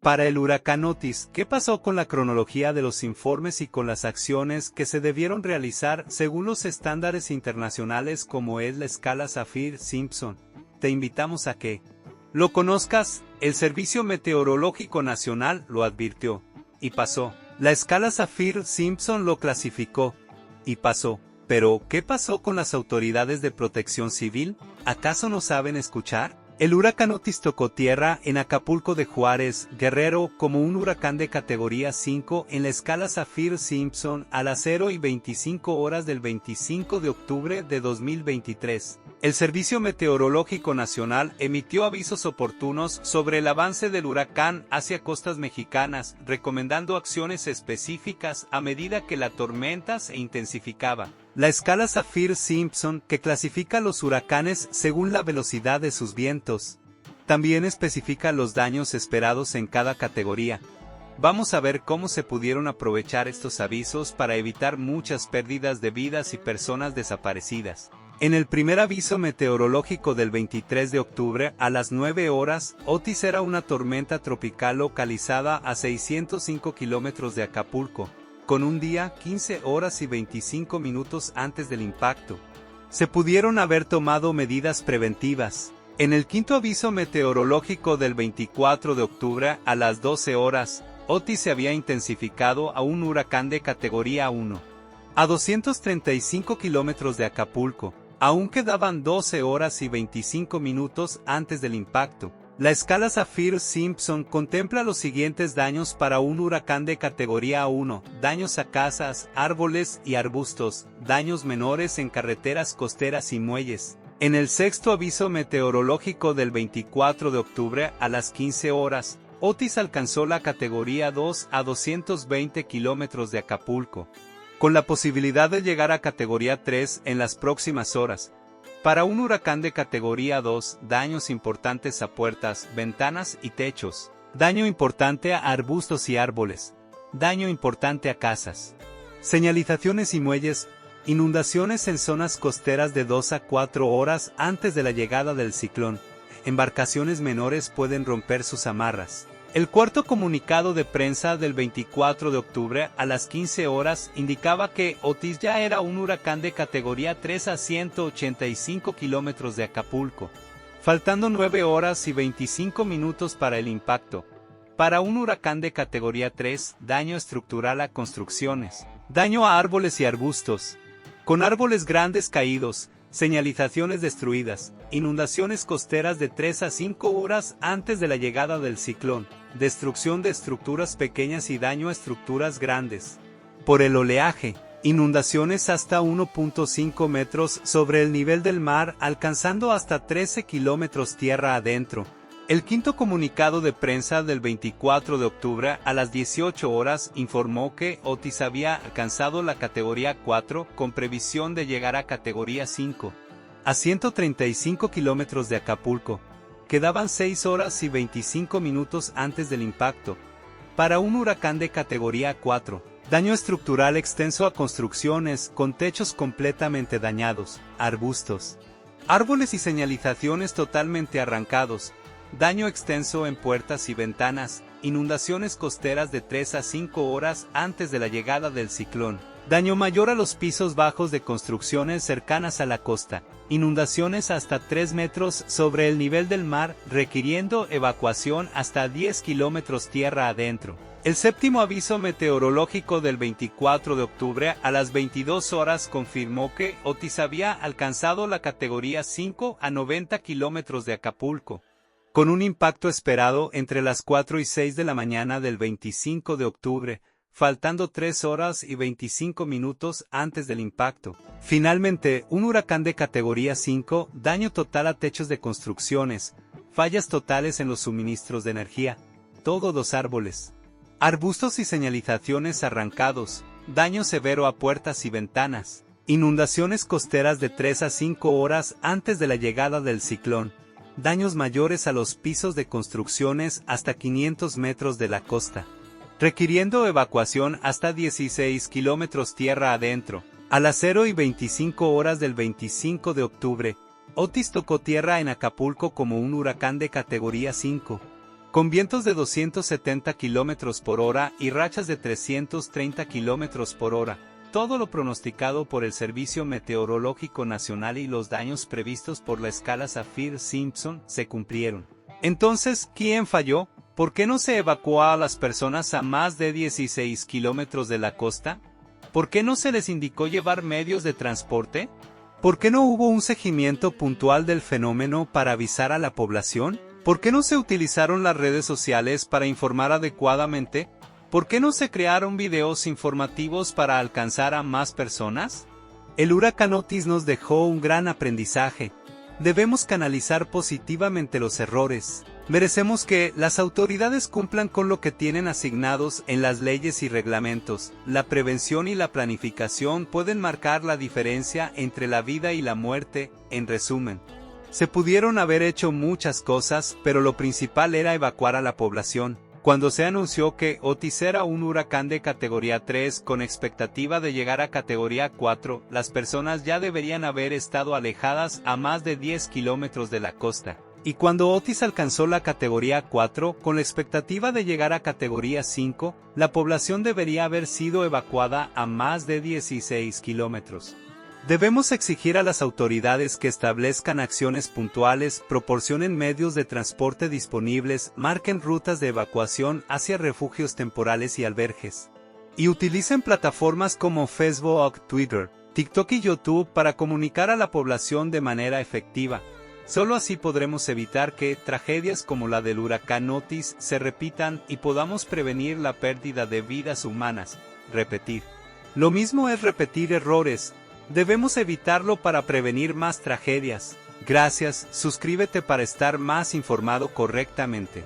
Para el huracán Otis, ¿qué pasó con la cronología de los informes y con las acciones que se debieron realizar según los estándares internacionales como es la escala Saffir-Simpson? Te invitamos a que lo conozcas. El Servicio Meteorológico Nacional lo advirtió, y pasó. La escala Saffir-Simpson lo clasificó, y pasó. Pero, ¿qué pasó con las autoridades de protección civil? ¿Acaso no saben escuchar? El huracán Otis tocó tierra en Acapulco de Juárez, Guerrero, como un huracán de categoría 5 en la escala Saffir-Simpson a las 0:25 del 25 de octubre de 2023. El Servicio Meteorológico Nacional emitió avisos oportunos sobre el avance del huracán hacia costas mexicanas, recomendando acciones específicas a medida que la tormenta se intensificaba. La escala Saffir-Simpson, que clasifica los huracanes según la velocidad de sus vientos, también especifica los daños esperados en cada categoría. Vamos a ver cómo se pudieron aprovechar estos avisos para evitar muchas pérdidas de vidas y personas desaparecidas. En el primer aviso meteorológico del 23 de octubre a las 9 horas, Otis era una tormenta tropical localizada a 605 kilómetros de Acapulco, con un día 15 horas y 25 minutos antes del impacto. Se pudieron haber tomado medidas preventivas. En el quinto aviso meteorológico del 24 de octubre a las 12 horas, Otis se había intensificado a un huracán de categoría 1. A 235 kilómetros de Acapulco. Aún quedaban 12 horas y 25 minutos antes del impacto. La escala Saffir-Simpson contempla los siguientes daños para un huracán de categoría 1, daños a casas, árboles y arbustos, daños menores en carreteras costeras y muelles. En el sexto aviso meteorológico del 24 de octubre a las 15 horas, Otis alcanzó la categoría 2 a 220 kilómetros de Acapulco, con la posibilidad de llegar a categoría 3 en las próximas horas. Para un huracán de categoría 2, daños importantes a puertas, ventanas y techos. Daño importante a arbustos y árboles. Daño importante a casas. Señalizaciones y muelles. Inundaciones en zonas costeras de 2 a 4 horas antes de la llegada del ciclón. Embarcaciones menores pueden romper sus amarras. El cuarto comunicado de prensa del 24 de octubre a las 15 horas indicaba que Otis ya era un huracán de categoría 3 a 185 kilómetros de Acapulco, faltando 9 horas y 25 minutos para el impacto. Para un huracán de categoría 3, daño estructural a construcciones, daño a árboles y arbustos, con árboles grandes caídos, señalizaciones destruidas, inundaciones costeras de 3 a 5 horas antes de la llegada del ciclón, destrucción de estructuras pequeñas y daño a estructuras grandes. Por el oleaje, inundaciones hasta 1.5 metros sobre el nivel del mar, alcanzando hasta 13 kilómetros tierra adentro. El quinto comunicado de prensa del 24 de octubre a las 18 horas informó que Otis había alcanzado la categoría 4 con previsión de llegar a categoría 5. A 135 kilómetros de Acapulco. Quedaban 6 horas y 25 minutos antes del impacto. Para un huracán de categoría 4. Daño estructural extenso a construcciones con techos completamente dañados, arbustos, árboles y señalizaciones totalmente arrancados. Daño extenso en puertas y ventanas, inundaciones costeras de 3 a 5 horas antes de la llegada del ciclón. Daño mayor a los pisos bajos de construcciones cercanas a la costa. Inundaciones hasta 3 metros sobre el nivel del mar, requiriendo evacuación hasta 10 kilómetros tierra adentro. El séptimo aviso meteorológico del 24 de octubre a las 22 horas confirmó que Otis había alcanzado la categoría 5 a 90 kilómetros de Acapulco, con un impacto esperado entre las 4 y 6 de la mañana del 25 de octubre, faltando 3 horas y 25 minutos antes del impacto. Finalmente, un huracán de categoría 5, daño total a techos de construcciones, fallas totales en los suministros de energía, todos los árboles, arbustos y señalizaciones arrancados, daño severo a puertas y ventanas, inundaciones costeras de 3 a 5 horas antes de la llegada del ciclón, daños mayores a los pisos de construcciones hasta 500 metros de la costa, requiriendo evacuación hasta 16 kilómetros tierra adentro. A las 0:25 horas del 25 de octubre, Otis tocó tierra en Acapulco como un huracán de categoría 5. con vientos de 270 km por hora y rachas de 330 km por hora. Todo lo pronosticado por el Servicio Meteorológico Nacional y los daños previstos por la escala Saffir-Simpson se cumplieron. Entonces, ¿quién falló? ¿Por qué no se evacuó a las personas a más de 16 kilómetros de la costa? ¿Por qué no se les indicó llevar medios de transporte? ¿Por qué no hubo un seguimiento puntual del fenómeno para avisar a la población? ¿Por qué no se utilizaron las redes sociales para informar adecuadamente? ¿Por qué no se crearon videos informativos para alcanzar a más personas? El huracán Otis nos dejó un gran aprendizaje. Debemos canalizar positivamente los errores. Merecemos que las autoridades cumplan con lo que tienen asignados en las leyes y reglamentos. La prevención y la planificación pueden marcar la diferencia entre la vida y la muerte. En resumen, se pudieron haber hecho muchas cosas, pero lo principal era evacuar a la población. Cuando se anunció que Otis era un huracán de categoría 3 con expectativa de llegar a categoría 4, las personas ya deberían haber estado alejadas a más de 10 kilómetros de la costa. Y cuando Otis alcanzó la categoría 4, con la expectativa de llegar a categoría 5, la población debería haber sido evacuada a más de 16 kilómetros. Debemos exigir a las autoridades que establezcan acciones puntuales, proporcionen medios de transporte disponibles, marquen rutas de evacuación hacia refugios temporales y albergues. Y utilicen plataformas como Facebook, Twitter, TikTok y YouTube para comunicar a la población de manera efectiva. Solo así podremos evitar que tragedias como la del huracán Otis se repitan y podamos prevenir la pérdida de vidas humanas. Repetir. Lo mismo es repetir errores. Debemos evitarlo para prevenir más tragedias. Gracias, suscríbete para estar más informado correctamente.